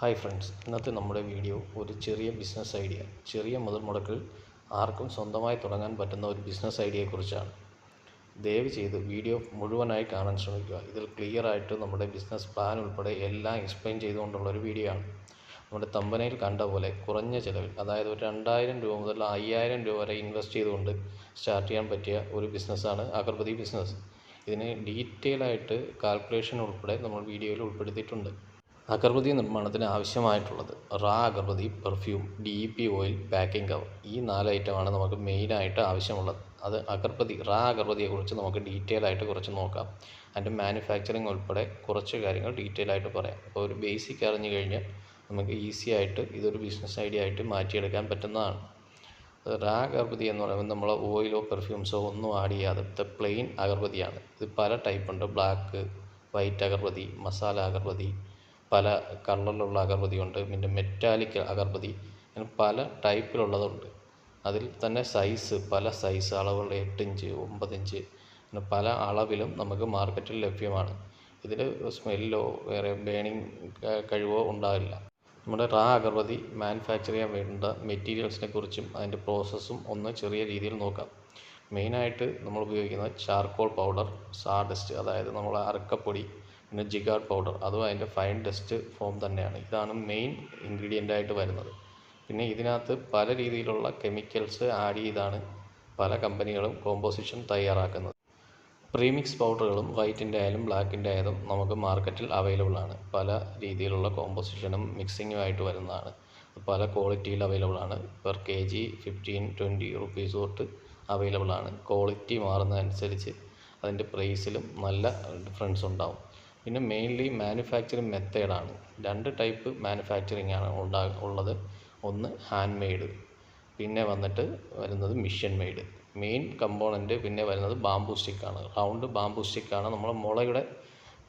Hi friends, ഇന്നത്തെ നമ്മുടെ video ഒരു ചെറിയ ബിസിനസ് ഐഡിയ, ചെറിയ മുതൽ മുടക്കിൽ ആർക്കും സ്വന്തമായി തുടങ്ങാൻ പറ്റുന്ന ഒരു ബിസിനസ് ഐഡിയയെക്കുറിച്ചാണ്. ദയവ് ചെയ്ത് വീഡിയോ മുഴുവനായി കാണാൻ ശ്രമിക്കുക. ഇതിൽ ക്ലിയർ ആയിട്ട് നമ്മുടെ ബിസിനസ് പ്ലാൻ ഉൾപ്പെടെ എല്ലാം എക്സ്പ്ലെയിൻ ചെയ്തുകൊണ്ടുള്ള ഒരു വീഡിയോ ആണ്. നമ്മുടെ തമ്പനയിൽ കണ്ട പോലെ കുറഞ്ഞ ചിലവിൽ, അതായത് ഒരു 2000 രൂപ മുതൽ 5000 രൂപ വരെ ഇൻവെസ്റ്റ് ചെയ്തുകൊണ്ട് സ്റ്റാർട്ട് ചെയ്യാൻ പറ്റിയ ഒരു ബിസിനസ്സാണ് അഗർബത്തി ബിസിനസ്. ഇതിന് ഡീറ്റെയിൽ ആയിട്ട് കാൽക്കുലേഷൻ ഉൾപ്പെടെ നമ്മൾ വീഡിയോയിൽ ഉൾപ്പെടുത്തിയിട്ടുണ്ട്. അഗർബത്തി നിർമ്മാണത്തിന് ആവശ്യമായിട്ടുള്ളത് റാ agarbatti, perfume, DEP oil, packing cover. ഈ 4 ഐറ്റമാണ് നമുക്ക് മെയിനായിട്ട് ആവശ്യമുള്ളത്. അത് റാ അഗർബത്തിയെക്കുറിച്ച് നമുക്ക് ഡീറ്റെയിൽ ആയിട്ട് കുറച്ച് നോക്കാം. അതിൻ്റെ മാനുഫാക്ചറിങ് ഉൾപ്പെടെ കുറച്ച് കാര്യങ്ങൾ ഡീറ്റെയിൽ ആയിട്ട് പറയാം. അപ്പോൾ ഒരു ബേസിക് അറിഞ്ഞു കഴിഞ്ഞാൽ നമുക്ക് ഈസി ആയിട്ട് ഇതൊരു ബിസിനസ് ഐഡിയ ആയിട്ട് മാറ്റിയെടുക്കാൻ പറ്റുന്നതാണ്. റാ അഗർബത്തി എന്ന് പറയുമ്പോൾ നമ്മൾ ഓയിലോ പെർഫ്യൂംസോ ഒന്നും ആഡ് ചെയ്യാതെ പ്ലെയിൻ അഗർബത്തിയാണ്. ഇത് പല ടൈപ്പുണ്ട്. ബ്ലാക്ക്, വൈറ്റ് അഗർബത്തി, മസാല അഗർബത്തി, പല കളറിലുള്ള അഗർബത്തിയുണ്ട്. പിന്നെ മെറ്റാലിക് അഗർബത്തി, അങ്ങനെ പല ടൈപ്പിലുള്ളതുണ്ട്. അതിൽ തന്നെ പല സൈസ് അളവുകൾ 8 ഇഞ്ച്, 9 ഇഞ്ച്, അങ്ങനെ പല അളവിലും നമുക്ക് മാർക്കറ്റിൽ ലഭ്യമാണ്. ഇതിൽ സ്മെല്ലോ വേറെ ബേണിംഗ് കഴിവോ ഉണ്ടാവില്ല. നമ്മുടെ റാ അഗർബത്തി മാനുഫാക്ചർ ചെയ്യാൻ വേണ്ട മെറ്റീരിയൽസിനെ കുറിച്ചും അതിൻ്റെ പ്രോസസ്സും ഒന്ന് ചെറിയ രീതിയിൽ നോക്കാം. മെയിനായിട്ട് നമ്മൾ ഉപയോഗിക്കുന്നത് ചാർക്കോൾ പൗഡർ, സാഡസ്റ്റ്, അതായത് നമ്മൾ അറക്കപ്പൊടി, പിന്നെ ജിഗാർഡ് പൗഡർ, അതും അതിൻ്റെ ഫൈൻ ഡസ്റ്റ് ഫോം തന്നെയാണ്. ഇതാണ് മെയിൻ ഇൻഗ്രീഡിയൻ്റ് ആയിട്ട് വരുന്നത്. പിന്നെ ഇതിനകത്ത് പല രീതിയിലുള്ള കെമിക്കൽസ് ആഡ് ചെയ്താണ് പല കമ്പനികളും കോമ്പോസിഷൻ തയ്യാറാക്കുന്നത്. പ്രീമിക്സ് പൗഡറുകളും വൈറ്റിൻ്റെ ആയാലും ബ്ലാക്കിൻ്റെ ആയാലും നമുക്ക് മാർക്കറ്റിൽ അവൈലബിൾ ആണ്. പല രീതിയിലുള്ള കോമ്പോസിഷനും മിക്സിങ്ങും ആയിട്ട് വരുന്നതാണ്. പല ക്വാളിറ്റിയിൽ അവൈലബിൾ ആണ്. പെർ kg 15-20 റുപ്പീസ് തൊട്ട് അവൈലബിൾ ആണ്. ക്വാളിറ്റി മാറുന്നതനുസരിച്ച് അതിൻ്റെ പ്രൈസിലും നല്ല ഡിഫറൻസ് ഉണ്ടാവും. പിന്നെ മെയിൻലി മാനുഫാക്ചറിങ് മെത്തേഡാണ്. 2 ടൈപ്പ് മാനുഫാക്ചറിങ് ആണ് ഉള്ളത്. ഒന്ന് ഹാൻഡ് മെയ്ഡ്, പിന്നെ വന്നിട്ട് വരുന്നത് മിഷൻ മെയ്ഡ്. മെയിൻ കമ്പോണൻറ്റ് പിന്നെ വരുന്നത് ബാംബൂ സ്റ്റിക്കാണ്. റൗണ്ട് ബാംബൂ സ്റ്റിക്കാണ് നമ്മൾ മുളയുടെ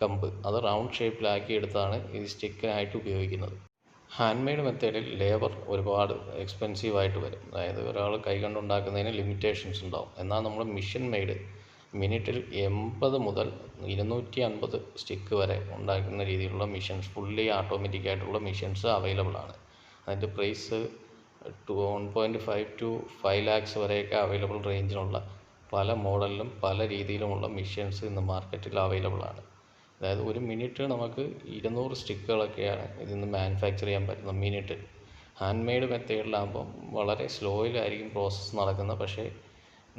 കമ്പ്, അത് റൗണ്ട് ഷേപ്പിലാക്കി എടുത്താണ് ഈ സ്റ്റിക്കിനായിട്ട് ഉപയോഗിക്കുന്നത്. ഹാൻഡ് മെയ്ഡ് മെത്തേഡിൽ ലേബർ ഒരുപാട് എക്സ്പെൻസീവ് ആയിട്ട് വരും. അതായത് ഒരാൾ കൈകൊണ്ടുണ്ടാക്കുന്നതിന് ലിമിറ്റേഷൻസ് ഉണ്ടാവും. എന്നാൽ നമ്മൾ മിഷൻ മെയ്ഡ് മിനിറ്റിൽ 80 മുതൽ 250 സ്റ്റിക്ക് വരെ ഉണ്ടാക്കുന്ന രീതിയിലുള്ള മിഷൻസ്, ഫുള്ളി ഓട്ടോമാറ്റിക് ആയിട്ടുള്ള മിഷൻസ് അവൈലബിൾ ആണ്. അതിൻ്റെ പ്രൈസ് 1.5 to 5 lakhs വരെയൊക്കെ അവൈലബിൾ റേഞ്ചിലുള്ള പല മോഡലിലും പല രീതിയിലുമുള്ള മിഷൻസ് ഇന്ന് മാർക്കറ്റിൽ അവൈലബിൾ ആണ്. അതായത് ഒരു മിനിറ്റ് നമുക്ക് 200 സ്റ്റിക്കുകളൊക്കെയാണ് ഇതിൽ നിന്ന് മാനുഫാക്ചർ ചെയ്യാൻ പറ്റുന്നത് മിനിറ്റിൽ. ഹാൻഡ് മെയ്ഡ് മെത്തേഡിലാകുമ്പോൾ വളരെ സ്ലോയിലായിരിക്കും പ്രോസസ്സ് നടക്കുന്നത്. പക്ഷേ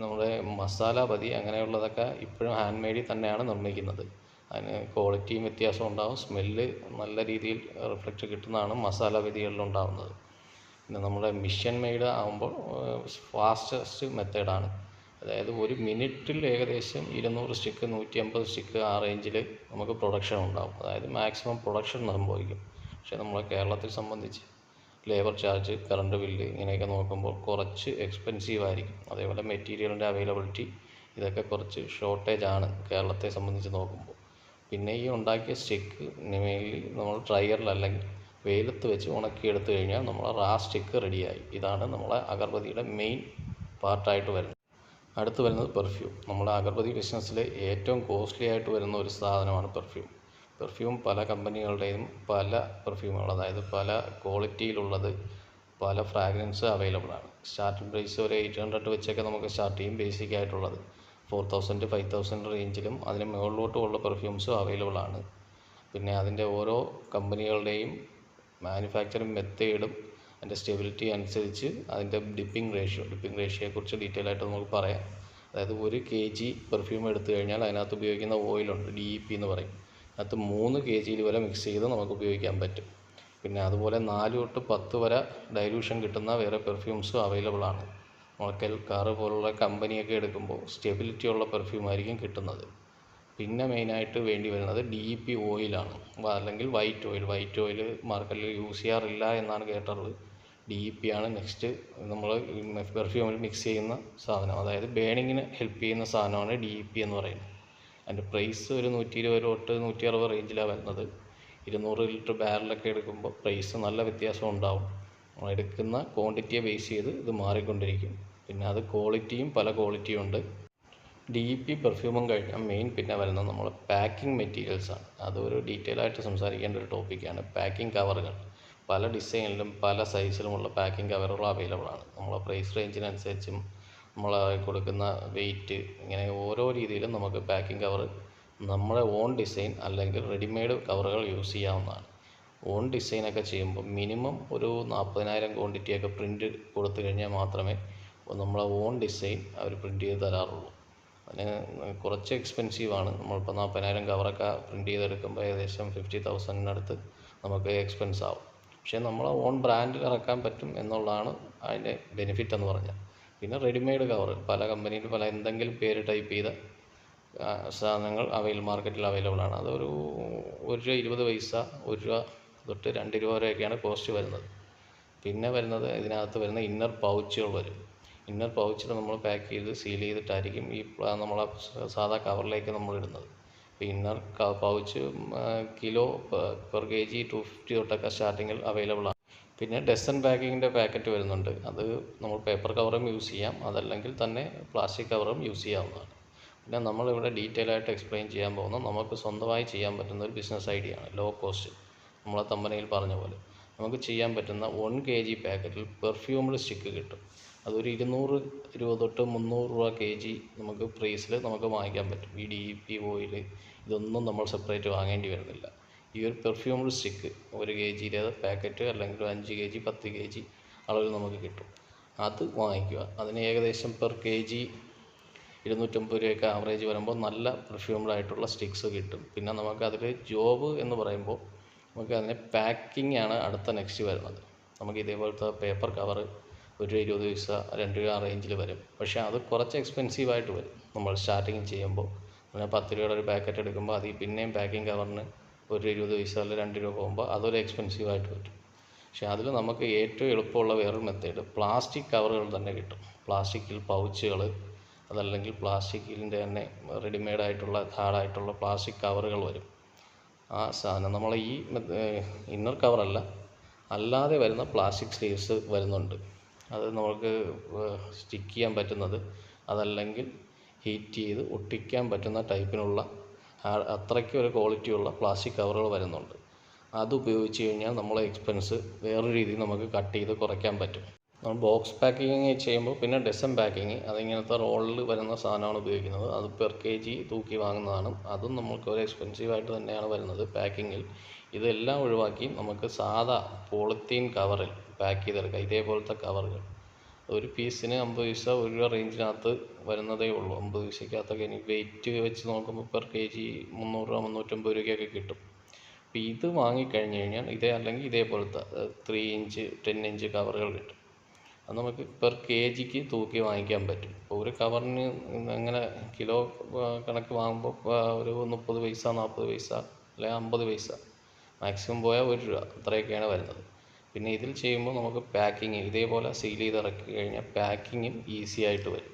നമ്മുടെ മസാലപതി അങ്ങനെയുള്ളതൊക്കെ ഇപ്പോഴും ഹാൻഡ് മെയ്ഡിൽ തന്നെയാണ് നിർമ്മിക്കുന്നത്. അതിന് ക്വാളിറ്റിയും വ്യത്യാസം ഉണ്ടാകും. സ്മെല്ല് നല്ല രീതിയിൽ റിഫ്ലക്റ്റ് കിട്ടുന്നതാണ് മസാലപതികളിലുണ്ടാകുന്നത്. പിന്നെ നമ്മുടെ മിഷൻ മെയ്ഡ് ആകുമ്പോൾ ഫാസ്റ്റസ്റ്റ് മെത്തേഡാണ്. അതായത് ഒരു മിനിറ്റിൽ ഏകദേശം 200 സ്റ്റിക്ക്, 150 സ്റ്റിക്ക്, ആ റേഞ്ചിൽ നമുക്ക് പ്രൊഡക്ഷൻ ഉണ്ടാകും. അതായത് മാക്സിമം പ്രൊഡക്ഷൻ സംഭവിക്കും. പക്ഷേ നമ്മളെ കേരളത്തിൽ സംബന്ധിച്ച് ലേബർ ചാർജ്, കറണ്ട് ബില്ല് ഇങ്ങനെയൊക്കെ നോക്കുമ്പോൾ കുറച്ച് എക്സ്പെൻസീവ് ആയിരിക്കും. അതേപോലെ മെറ്റീരിയലിൻ്റെ അവൈലബിലിറ്റി, ഇതൊക്കെ കുറച്ച് ഷോർട്ടേജ് ആണ് കേരളത്തെ സംബന്ധിച്ച് നോക്കുമ്പോൾ. പിന്നെ ഈ ഉണ്ടാക്കിയ സ്റ്റിക്ക് മെയിൻലി നമ്മൾ ഡ്രയറിൽ അല്ലെങ്കിൽ വെയിലത്ത് വെച്ച് ഉണക്കിയെടുത്ത് കഴിഞ്ഞാൽ നമ്മളെ റാ സ്റ്റിക്ക് റെഡിയായി. ഇതാണ് നമ്മളെ അഗർബത്തിയുടെ മെയിൻ പാർട്ടായിട്ട് വരുന്നത്. അടുത്ത് വരുന്നത് പെർഫ്യൂം. നമ്മുടെ അഗർബത്തി ബിസിനസ്സിൽ ഏറ്റവും കോസ്റ്റ്ലി ആയിട്ട് വരുന്ന ഒരു സാധനമാണ് പെർഫ്യൂം. പല കമ്പനികളുടെയും പല പെർഫ്യൂമുകൾ, അതായത് പല ക്വാളിറ്റിയിലുള്ളത്, പല ഫ്രാഗ്രൻസ് അവൈലബിൾ ആണ്. സ്റ്റാർട്ടിംഗ് പ്രൈസ് ഒരു 800 വെച്ചൊക്കെ നമുക്ക് സ്റ്റാർട്ട് ചെയ്യും. ബേസിക് ആയിട്ടുള്ളത് 4000, 5000 റേഞ്ചിലും അതിന് മുകളിലോട്ടുമുള്ള പെർഫ്യൂംസും അവൈലബിൾ ആണ്. പിന്നെ അതിൻ്റെ ഓരോ കമ്പനികളുടെയും മാനുഫാക്ചറിങ് മെത്തേഡും അതിൻ്റെ സ്റ്റെബിലിറ്റി അനുസരിച്ച് അതിൻ്റെ ഡിപ്പിംഗ് റേഷ്യോയെക്കുറിച്ച് ഡീറ്റെയിൽ ആയിട്ട് നമുക്ക് പറയാം. അതായത് 1 kg പെർഫ്യൂം എടുത്തു കഴിഞ്ഞാൽ അതിനകത്ത് ഉപയോഗിക്കുന്ന ഓയിലുണ്ട്, DEP എന്ന് പറയും. അതിനകത്ത് 3 kg വരെ മിക്സ് ചെയ്ത് നമുക്ക് ഉപയോഗിക്കാൻ പറ്റും. പിന്നെ അതുപോലെ 4 തൊട്ട് 10 വരെ ഡൈല്യൂഷൻ കിട്ടുന്ന വേറെ പെർഫ്യൂംസും അവൈലബിൾ ആണ്. മോൾക്കൽ കാറ് പോലുള്ള കമ്പനിയൊക്കെ എടുക്കുമ്പോൾ സ്റ്റെബിലിറ്റി ഉള്ള പെർഫ്യൂം ആയിരിക്കും കിട്ടുന്നത്. പിന്നെ മെയിനായിട്ട് വേണ്ടി വരുന്നത് DEP ഓയിലാണ്, അല്ലെങ്കിൽ വൈറ്റ് ഓയിൽ മാർക്കറ്റിൽ യൂസ് ചെയ്യാറില്ല എന്നാണ് കേട്ടറിവ്. DEP ആണ് നെക്സ്റ്റ് നമ്മൾ പെർഫ്യൂമിൽ മിക്സ് ചെയ്യുന്ന സാധനം. അതായത് ബേണിങ്ങിന് ഹെൽപ്പ് ചെയ്യുന്ന സാധനമാണ് DEP എന്ന് പറയുന്നത്. അതിൻ്റെ പ്രൈസ് ഒരു 120 തൊട്ട് 160 റേഞ്ചിലാണ് വരുന്നത്. 200 ലിറ്റർ ബാരലൊക്കെ എടുക്കുമ്പോൾ പ്രൈസ് നല്ല വ്യത്യാസം ഉണ്ടാവും. എടുക്കുന്ന ക്വാണ്ടിറ്റിയെ ബേസ് ചെയ്ത് ഇത് മാറിക്കൊണ്ടിരിക്കും. പിന്നെ അത് പല ക്വാളിറ്റിയും ഉണ്ട്. DEP പെർഫ്യൂമും കഴിഞ്ഞാൽ മെയിൻ പിന്നെ വരുന്നത് നമ്മൾ പാക്കിംഗ് മെറ്റീരിയൽസാണ്. അതൊരു ഡീറ്റെയിൽ ആയിട്ട് സംസാരിക്കേണ്ട ഒരു ടോപ്പിക്കാണ്. പാക്കിംഗ് കവറുകൾ. പല ഡിസൈനിലും പല സൈസിലുമുള്ള പാക്കിംഗ് കവറുകൾ അവൈലബിൾ ആണ്. നമ്മളെ പ്രൈസ് റേഞ്ചിനനുസരിച്ചും നമ്മൾ കൊടുക്കുന്ന വെയിറ്റ് ഇങ്ങനെ ഓരോ രീതിയിലും നമുക്ക് പാക്കിംഗ് കവർ നമ്മുടെ ഓൺ ഡിസൈൻ അല്ലെങ്കിൽ റെഡിമെയ്ഡ് കവറുകൾ യൂസ് ചെയ്യാവുന്നതാണ്. ഓൺ ഡിസൈനൊക്കെ ചെയ്യുമ്പോൾ മിനിമം ഒരു 40,000 ക്വാണ്ടിറ്റിയൊക്കെ പ്രിൻ്റ് കൊടുത്തു കഴിഞ്ഞാൽ മാത്രമേ നമ്മളെ ഓൺ ഡിസൈൻ അവർ പ്രിൻ്റ് ചെയ്ത് തരാറുള്ളൂ. അതിന് കുറച്ച് എക്സ്പെൻസീവാണ്. നമ്മളിപ്പോൾ 40,000 കവറൊക്കെ പ്രിൻ്റ് ചെയ്തെടുക്കുമ്പോൾ ഏകദേശം 50,000 നമുക്ക് എക്സ്പെൻസ് ആവും. പക്ഷേ നമ്മളെ ഓൺ ബ്രാൻഡിൽ ഇറക്കാൻ പറ്റും എന്നുള്ളതാണ് അതിൻ്റെ ബെനിഫിറ്റ് എന്ന് പറഞ്ഞാൽ. പിന്നെ റെഡിമെയ്ഡ് കവർ പല കമ്പനിയിൽ പല എന്തെങ്കിലും പേര് ടൈപ്പ് ചെയ്ത സാധനങ്ങൾ മാർക്കറ്റിൽ അവൈലബിൾ ആണ്. അതൊരു ₹1.20, ₹1 തൊട്ട് ₹2 വരെയൊക്കെയാണ് കോസ്റ്റ് വരുന്നത്. പിന്നെ വരുന്നത് ഇതിനകത്ത് വരുന്ന ഇന്നർ പൗച്ചുകൾ വരും. ഇന്നർ പൗച്ചിൽ നമ്മൾ പാക്ക് ചെയ്ത് സീൽ ചെയ്തിട്ടായിരിക്കും ഈ നമ്മളെ സാധാ കവറിലേക്ക് നമ്മൾ ഇടുന്നത്. ഇപ്പോൾ inner pouch kilo per kg 250 തൊട്ടൊക്കെ സ്റ്റാർട്ടിങ്ങിൽ അവൈലബിൾ ആണ്. പിന്നെ ഡസൻ പാക്കിങ്ങിൻ്റെ പാക്കറ്റ് വരുന്നുണ്ട്. അത് നമ്മൾ പേപ്പർ കവറും യൂസ് ചെയ്യാം, അതല്ലെങ്കിൽ തന്നെ പ്ലാസ്റ്റിക് കവറും യൂസ് ചെയ്യാവുന്നതാണ്. പിന്നെ നമ്മളിവിടെ ഡീറ്റെയിൽ ആയിട്ട് എക്സ്പ്ലെയിൻ ചെയ്യാൻ പോകുന്ന നമുക്ക് സ്വന്തമായി ചെയ്യാൻ പറ്റുന്ന ഒരു ബിസിനസ് ഐഡിയ ആണ്. ലോ കോസ്റ്റ്, നമ്മളെ തമ്പനയിൽ പറഞ്ഞ പോലെ നമുക്ക് ചെയ്യാൻ പറ്റുന്ന 1 kg പാക്കറ്റിൽ പെർഫ്യൂംഡ് സ്റ്റിക്ക് കിട്ടും. അതൊരു 200 രൂപ തൊട്ട് 300 രൂപ kg നമുക്ക് പ്രൈസിൽ നമുക്ക് വാങ്ങിക്കാൻ പറ്റും. ഈ DEP ഓയിൽ ഇതൊന്നും നമ്മൾ സെപ്പറേറ്റ് വാങ്ങേണ്ടി വരുന്നില്ല. ഈ ഒരു പെർഫ്യൂംഡ് സ്റ്റിക്ക് 1 kg പാക്കറ്റ് അല്ലെങ്കിൽ 5 kg 10 kg അളവിൽ നമുക്ക് കിട്ടും. അത് വാങ്ങിക്കുക. അതിന് ഏകദേശം പെർ kg 250 രൂപയൊക്കെ ആവറേജ് വരുമ്പോൾ നല്ല പെർഫ്യൂംഡ് ആയിട്ടുള്ള സ്റ്റിക്സ് കിട്ടും. പിന്നെ നമുക്ക് അതിൽ ജോബ് എന്ന് പറയുമ്പോൾ നമുക്ക് അതിന് പാക്കിംഗ് ആണ് അടുത്ത നെക്സ്റ്റ് വരുന്നത്. നമുക്ക് ഇതേപോലത്തെ പേപ്പർ കവർ ₹1.20, ₹2 റേഞ്ചിൽ വരും. പക്ഷേ അത് കുറച്ച് എക്സ്പെൻസീവായിട്ട് വരും. നമ്മൾ സ്റ്റാർട്ടിങ് ചെയ്യുമ്പോൾ പിന്നെ 10 രൂപയുടെ ഒരു പാക്കറ്റ് എടുക്കുമ്പോൾ അതിൽ പിന്നെയും പാക്കിംഗ് കവറിന് ₹1.20 അല്ലെങ്കിൽ ₹2 പോകുമ്പോൾ അതൊരു എക്സ്പെൻസീവായിട്ട് വരും. പക്ഷേ അതിൽ നമുക്ക് ഏറ്റവും എളുപ്പമുള്ള വേറൊരു മെത്തേഡ് പ്ലാസ്റ്റിക് കവറുകൾ തന്നെ കിട്ടും. പ്ലാസ്റ്റിക്കിൽ പൗച്ചുകൾ, അതല്ലെങ്കിൽ പ്ലാസ്റ്റിക്കിൻ്റെ തന്നെ റെഡിമെയ്ഡ് ആയിട്ടുള്ള ഹാർഡായിട്ടുള്ള പ്ലാസ്റ്റിക് കവറുകൾ വരും. ആ സാധനം നമ്മൾ ഈ ഇന്നർ കവറല്ല, അല്ലാതെ വരുന്ന പ്ലാസ്റ്റിക് സ്ലീവ്സ് വരുന്നുണ്ട്. അത് നമുക്ക് സ്റ്റിക്ക് ചെയ്യാൻ പറ്റുന്നത്, അതല്ലെങ്കിൽ ഹീറ്റ് ചെയ്ത് ഒട്ടിക്കാൻ പറ്റുന്ന ടൈപ്പിനുള്ള അത്രയ്ക്ക് ഒരു ക്വാളിറ്റിയുള്ള പ്ലാസ്റ്റിക് കവറുകൾ വരുന്നുണ്ട്. അത് ഉപയോഗിച്ച് കഴിഞ്ഞാൽ നമ്മളെ എക്സ്പെൻസ് വേറൊരു രീതിയിൽ നമുക്ക് കട്ട് ചെയ്ത് കുറയ്ക്കാൻ പറ്റും. നമ്മൾ ബോക്സ് പാക്കിങ് ചെയ്യുമ്പോൾ പിന്നെ ഡസൻ പാക്കിങ് അതിങ്ങനത്തെ റോളിൽ വരുന്ന സാധനമാണ് ഉപയോഗിക്കുന്നത്. അത് പെർ kg തൂക്കി വാങ്ങുന്നതാണ്. അതും നമുക്ക് ഒരു എക്സ്പെൻസീവായിട്ട് തന്നെയാണ് വരുന്നത് പാക്കിങ്ങിൽ. ഇതെല്ലാം ഒഴിവാക്കി നമുക്ക് സാധാ പോളിത്തീൻ കവറിൽ പാക്ക് ചെയ്തെടുക്കാം. ഇതേപോലത്തെ കവറുകൾ ഒരു പീസിന് 50 പൈസ ₹1 റേഞ്ചിനകത്ത് വരുന്നതേ ഉള്ളൂ. 50 പൈസക്കകത്തൊക്കെ ഇനി വെയിറ്റ് വെച്ച് നോക്കുമ്പോൾ പെർ kg 300 രൂപ 350 രൂപയ്ക്കൊക്കെ കിട്ടും. അപ്പോൾ ഇത് വാങ്ങിക്കഴിഞ്ഞ് കഴിഞ്ഞാൽ അല്ലെങ്കിൽ ഇതേപോലത്തെ 3 ഇഞ്ച് 10 ഇഞ്ച് കവറുകൾ കിട്ടും. അത് നമുക്ക് പെർ kgക്ക് തൂക്കി വാങ്ങിക്കാൻ പറ്റും. ഇപ്പോൾ ഒരു കവറിന് അങ്ങനെ കിലോ കണക്ക് വാങ്ങുമ്പോൾ ഒരു 30 പൈസ 40 പൈസ അല്ലെങ്കിൽ 50 പൈസ, മാക്സിമം പോയാൽ ₹1 അത്രയൊക്കെയാണ് വരുന്നത്. പിന്നെ ഇതിൽ ചെയ്യുമ്പോൾ നമുക്ക് പാക്കിങ് ഇതേപോലെ സീൽ ചെയ്ത് ഇറക്കി കഴിഞ്ഞാൽ പാക്കിങ്ങും ഈസി ആയിട്ട് വരും.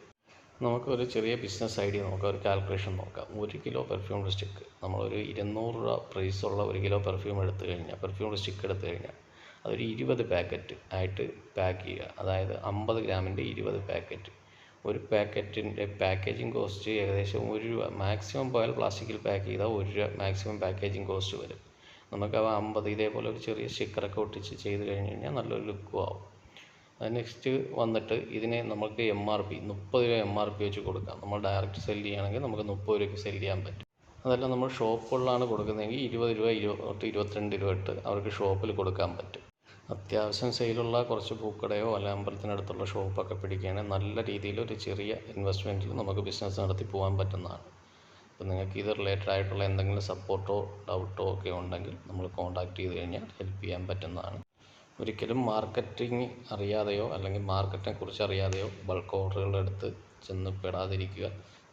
നമുക്കൊരു ചെറിയ ബിസിനസ് ഐഡിയ നോക്കാം, ഒരു കാൽക്കുലേഷൻ നോക്കാം. 1 കിലോ പെർഫ്യൂംഡ് സ്റ്റിക്ക് നമ്മളൊരു 200 രൂപ പ്രൈസുള്ള 1 കിലോ പെർഫ്യൂം എടുത്തു കഴിഞ്ഞാൽ, പെർഫ്യൂംഡ് സ്റ്റിക്ക് എടുത്തു കഴിഞ്ഞാൽ അതൊരു 20 പാക്കറ്റ് ആയിട്ട് പാക്ക് ചെയ്യുക. അതായത് 50 ഗ്രാമിൻ്റെ 20 പാക്കറ്റ്. ഒരു പാക്കറ്റിൻ്റെ പാക്കേജിങ് കോസ്റ്റ് ഏകദേശം ₹1. മാക്സിമം പോയാൽ പ്ലാസ്റ്റിക്കിൽ പാക്ക് ചെയ്താൽ ₹1 മാക്സിമം പാക്കേജിങ് കോസ്റ്റ് വരും. നമുക്ക് 50 ഇതേപോലെ ഒരു ചെറിയ സ്റ്റിക്കറൊക്കെ ഒട്ടിച്ച് ചെയ്ത് കഴിഞ്ഞ് കഴിഞ്ഞാൽ നല്ലൊരു ലുക്കും ആവും. നെക്സ്റ്റ് വന്നിട്ട് ഇതിനെ നമുക്ക് MRP 30 രൂപ MRP വെച്ച് കൊടുക്കാം. നമ്മൾ ഡയറക്റ്റ് സെല് ചെയ്യുകയാണെങ്കിൽ നമുക്ക് 30 രൂപയ്ക്ക് സെല് ചെയ്യാൻ പറ്റും. അതല്ല നമ്മൾ ഷോപ്പുകളിലാണ് കൊടുക്കുന്നതെങ്കിൽ 20 രൂപ തൊട്ട് 22 രൂപ ഇട്ട് അവർക്ക് ഷോപ്പിൽ കൊടുക്കാൻ പറ്റും. അത്യാവശ്യം സെയിലുള്ള കുറച്ച് പൂക്കടയോ അല്ല അമ്പലത്തിനടുത്തുള്ള ഷോപ്പൊക്കെ പിടിക്കുകയാണെങ്കിൽ നല്ല രീതിയിൽ ഒരു ചെറിയ ഇൻവെസ്റ്റ്മെൻറ്റിൽ നമുക്ക് ബിസിനസ് നടത്തി പോകാൻ പറ്റുന്നതാണ്. അപ്പോൾ നിങ്ങൾക്ക് ഇത് റിലേറ്റഡ് ആയിട്ടുള്ള എന്തെങ്കിലും സപ്പോർട്ടോ ഡൗട്ടോ ഒക്കെ ഉണ്ടെങ്കിൽ നമ്മൾ കോൺടാക്റ്റ് ചെയ്ത് കഴിഞ്ഞാൽ ഹെൽപ്പ് ചെയ്യാൻ പറ്റുന്നതാണ്. ഒരിക്കലും മാർക്കറ്റിംഗ് അറിയാതെയോ അല്ലെങ്കിൽ മാർക്കറ്റിനെ കുറിച്ച് അറിയാതെയോ ബൾക്ക് ഓർഡറുകൾ എടുത്ത് ചെന്ന് പെടാതിരിക്കുക.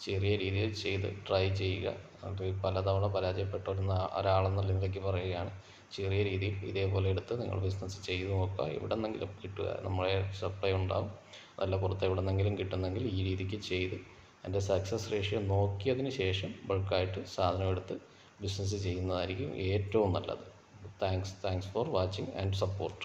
ചെറിയ രീതിയിൽ ചെയ്ത് ട്രൈ ചെയ്യുക. അത് പലതവണ പരാജയപ്പെട്ട ഒരാളെന്ന നിലയ്ക്ക് പറയുകയാണ്, ചെറിയ രീതിയിൽ ഇതേപോലെ എടുത്ത് നിങ്ങൾ ബിസിനസ് ചെയ്ത് നോക്കുക. എവിടെ നിന്നെങ്കിലും കിട്ടുക, നമ്മളെ സപ്ലൈ ഉണ്ടാവും. അതല്ല പുറത്ത് എവിടെ നിന്നെങ്കിലും കിട്ടുന്നെങ്കിൽ ഈ രീതിക്ക് ചെയ്ത് അതിൻ്റെ സക്സസ് റേഷ്യോ നോക്കിയതിന് ശേഷം ബൾക്കായിട്ട് സാധനം എടുത്ത് ബിസിനസ് ചെയ്യുന്നതായിരിക്കും ഏറ്റവും നല്ലത്. Thanks for watching and support.